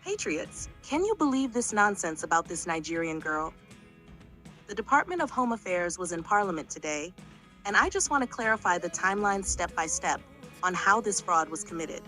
Patriots, can you believe this nonsense about this Nigerian girl? The Department of Home Affairs was in Parliament today, and I just want to clarify the timeline step by step on how this fraud was committed.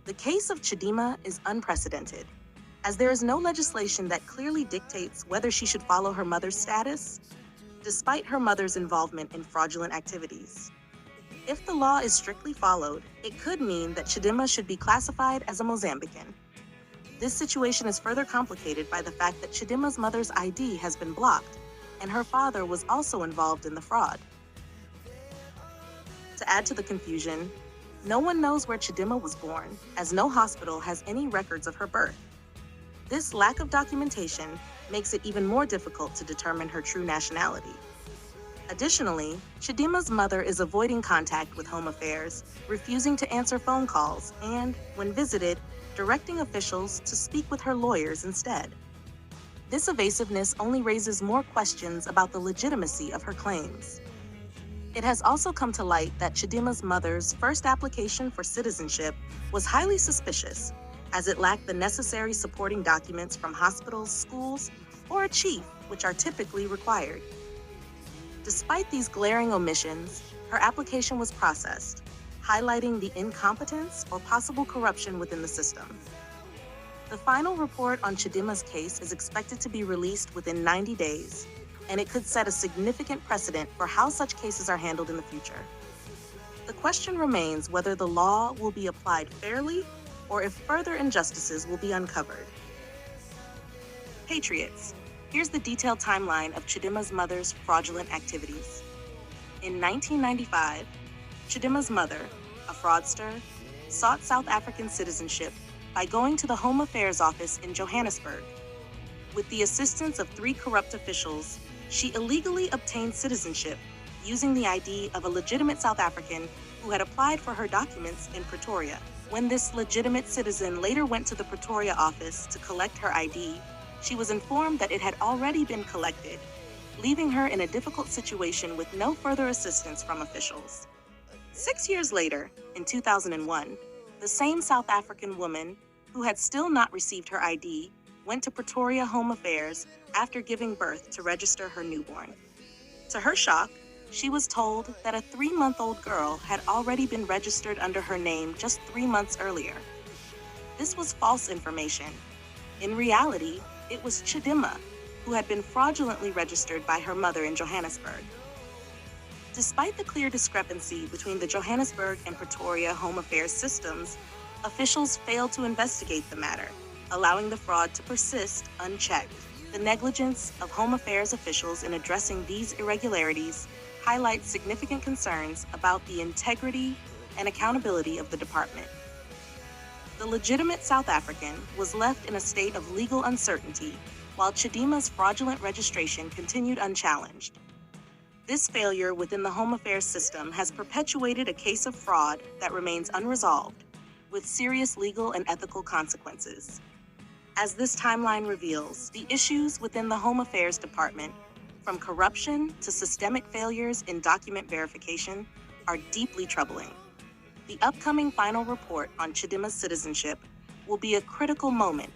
The case of Chidimma is unprecedented, as there is no legislation that clearly dictates whether she should follow her mother's status, despite her mother's involvement in fraudulent activities. If the law is strictly followed, it could mean that Chidimma should be classified as a Mozambican. This situation is further complicated by the fact that Chidimma's mother's ID has been blocked, and her father was also involved in the fraud. To add to the confusion, no one knows where Chidimma was born, as no hospital has any records of her birth. This lack of documentation makes it even more difficult to determine her true nationality. Additionally, Chidimma's mother is avoiding contact with Home Affairs, refusing to answer phone calls, and, when visited, directing officials to speak with her lawyers instead. This evasiveness only raises more questions about the legitimacy of her claims. It has also come to light that Chidimma's mother's first application for citizenship was highly suspicious, as it lacked the necessary supporting documents from hospitals, schools, or a chief, which are typically required. Despite these glaring omissions, her application was processed, highlighting the incompetence or possible corruption within the system. The final report on Chidimma's case is expected to be released within 90 days, and it could set a significant precedent for how such cases are handled in the future. The question remains whether the law will be applied fairly or if further injustices will be uncovered. Patriots, here's the detailed timeline of Chidimma's mother's fraudulent activities. In 1995, Chidimma's mother, a fraudster, sought South African citizenship by going to the Home Affairs office in Johannesburg. With the assistance of 3 corrupt officials, she illegally obtained citizenship using the ID of a legitimate South African who had applied for her documents in Pretoria. When this legitimate citizen later went to the Pretoria office to collect her ID, she was informed that it had already been collected, leaving her in a difficult situation with no further assistance from officials. 6 years later, in 2001, the same South African woman, who had still not received her ID, went to Pretoria Home Affairs after giving birth to register her newborn. To her shock, she was told that a 3-month-old girl had already been registered under her name just 3 months earlier. This was false information. In reality, it was Chidimma, who had been fraudulently registered by her mother in Johannesburg. Despite the clear discrepancy between the Johannesburg and Pretoria Home Affairs systems, officials failed to investigate the matter, allowing the fraud to persist unchecked. The negligence of Home Affairs officials in addressing these irregularities highlights significant concerns about the integrity and accountability of the department. The legitimate South African was left in a state of legal uncertainty, while Chidimma's fraudulent registration continued unchallenged. This failure within the Home Affairs system has perpetuated a case of fraud that remains unresolved, with serious legal and ethical consequences. As this timeline reveals, the issues within the Home Affairs Department, from corruption to systemic failures in document verification, are deeply troubling. The upcoming final report on Chidimma's citizenship will be a critical moment,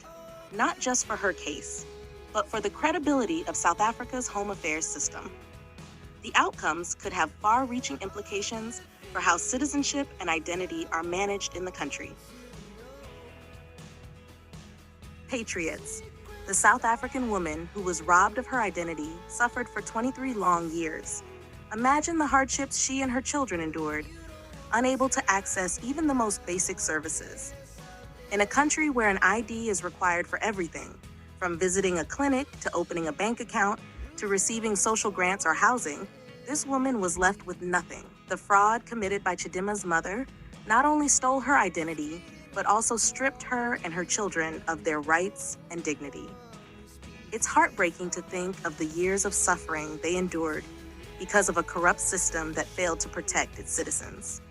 not just for her case, but for the credibility of South Africa's Home Affairs system. The outcomes could have far-reaching implications for how citizenship and identity are managed in the country. Patriots, the South African woman who was robbed of her identity suffered for 23 long years. Imagine the hardships she and her children endured, unable to access even the most basic services. In a country where an ID is required for everything, from visiting a clinic to opening a bank account to receiving social grants or housing, this woman was left with nothing. The fraud committed by Chidimma's mother not only stole her identity, but also stripped her and her children of their rights and dignity. It's heartbreaking to think of the years of suffering they endured because of a corrupt system that failed to protect its citizens.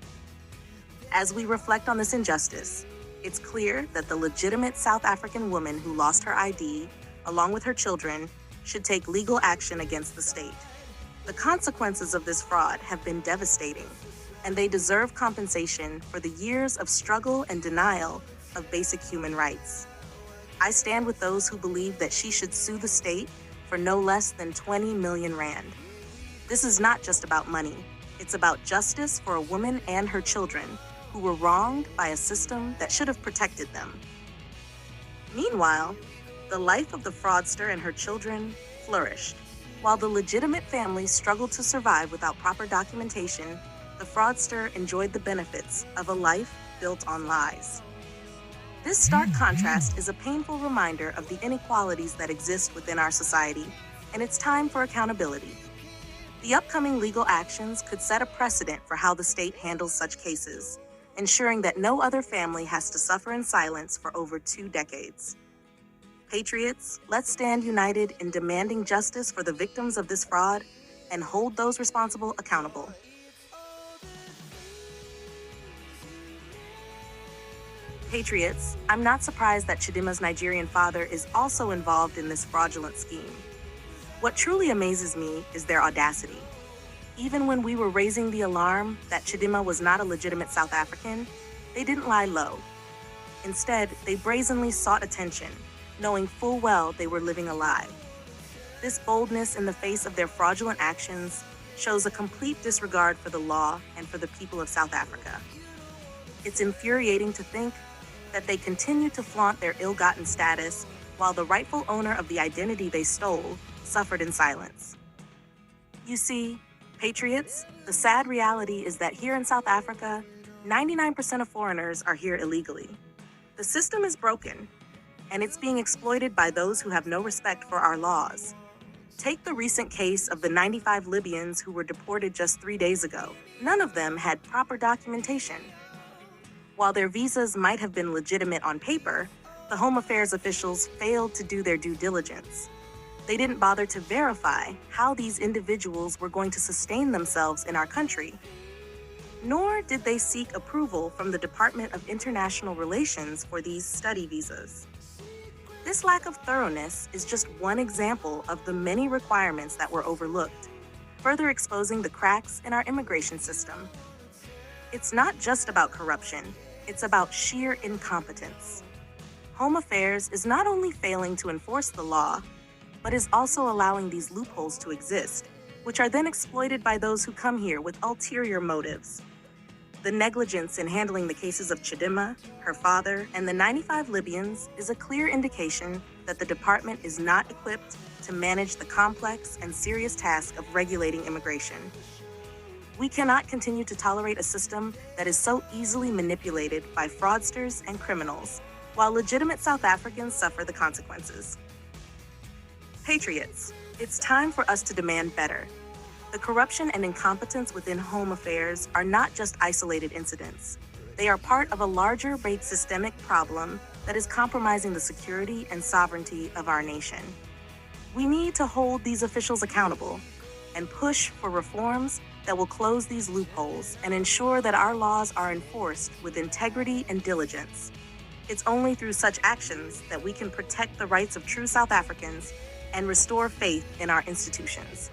As we reflect on this injustice, it's clear that the legitimate South African woman who lost her ID, along with her children, should take legal action against the state. The consequences of this fraud have been devastating, and they deserve compensation for the years of struggle and denial of basic human rights. I stand with those who believe that she should sue the state for no less than 20 million rand. This is not just about money. It's about justice for a woman and her children who were wronged by a system that should have protected them. Meanwhile, the life of the fraudster and her children flourished. While the legitimate family struggled to survive without proper documentation, the fraudster enjoyed the benefits of a life built on lies. This stark contrast is a painful reminder of the inequalities that exist within our society, and it's time for accountability. The upcoming legal actions could set a precedent for how the state handles such cases, ensuring that no other family has to suffer in silence for over 2 decades. Patriots, let's stand united in demanding justice for the victims of this fraud and hold those responsible accountable. Patriots, I'm not surprised that Chidimma's Nigerian father is also involved in this fraudulent scheme. What truly amazes me is their audacity. Even when we were raising the alarm that Chidimma was not a legitimate South African, they didn't lie low. Instead, they brazenly sought attention, knowing full well they were living a lie. This boldness in the face of their fraudulent actions shows a complete disregard for the law and for the people of South Africa. It's infuriating to think that they continue to flaunt their ill-gotten status while the rightful owner of the identity they stole suffered in silence. You see, Patriots, the sad reality is that here in South Africa, 99% of foreigners are here illegally. The system is broken, and it's being exploited by those who have no respect for our laws. Take the recent case of the 95 Libyans who were deported just 3 days ago. None of them had proper documentation. While their visas might have been legitimate on paper, the Home Affairs officials failed to do their due diligence. They didn't bother to verify how these individuals were going to sustain themselves in our country. Nor did they seek approval from the Department of International Relations for these study visas. This lack of thoroughness is just one example of the many requirements that were overlooked, further exposing the cracks in our immigration system. It's not just about corruption, it's about sheer incompetence. Home Affairs is not only failing to enforce the law, but is also allowing these loopholes to exist, which are then exploited by those who come here with ulterior motives. The negligence in handling the cases of Chidimma, her father, and the 95 Libyans is a clear indication that the department is not equipped to manage the complex and serious task of regulating immigration. We cannot continue to tolerate a system that is so easily manipulated by fraudsters and criminals, while legitimate South Africans suffer the consequences. Patriots, it's time for us to demand better. The corruption and incompetence within Home Affairs are not just isolated incidents. They are part of a larger, systemic problem that is compromising the security and sovereignty of our nation. We need to hold these officials accountable and push for reforms that will close these loopholes and ensure that our laws are enforced with integrity and diligence. It's only through such actions that we can protect the rights of true South Africans and restore faith in our institutions.